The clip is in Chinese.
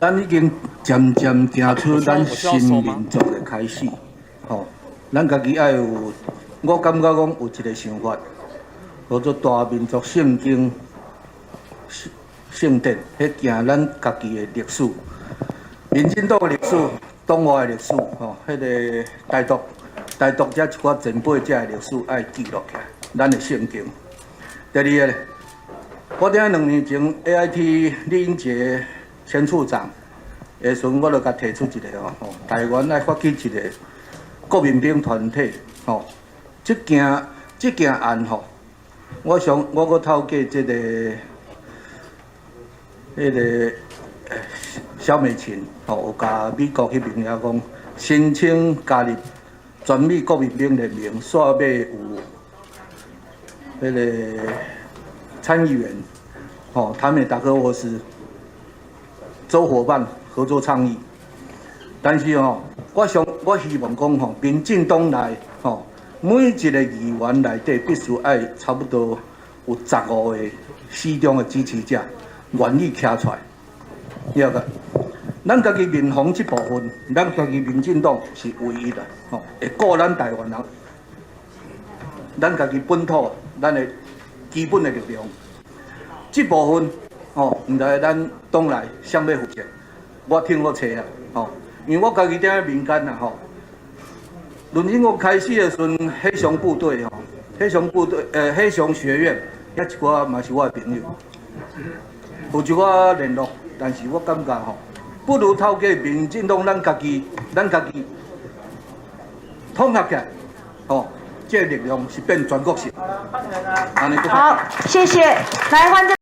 咱已经渐渐行出咱新民族的开始，吼，咱家己爱有，我感觉讲有一个想法，叫做大民族圣经圣典，迄行咱家己的历史，民进党的历史、党外的历史，吼，迄个台独遮一寡前辈遮的历史爱记录起来，咱的圣经。第二个，我伫2年前 AIT 李英杰前处长的时阵，我就甲提出一个吼，台湾爱发起一个国民兵团体，吼，即件案吼，我阁透过即个萧美琴吼，有甲美国迄边遐讲申请加入全美国民兵联盟，煞要有迄个参议员，吼，他们也达科沃斯做伙伴合作倡议。但是吼，我希望讲吼，民进党内吼，每一个议员内底必须爱差不多有15个始终的支持者，愿意站出来。了解，咱家己民防这部分，咱家己民进党是唯一的，吼，会顾咱台湾人，咱家己本土，咱的基本的力量。这部分，吼，毋知咱党内谁要负责，我听我找啊，吼，因为我家己伫咧民间啊，吼，论英国开始的时阵，黑熊部队吼，黑熊学院，遐一寡嘛是我的朋友，有一寡联络。但是我感觉吼，不如透过民进党咱家己统合起来，吼，这力量是变全国性。好，谢谢，来换。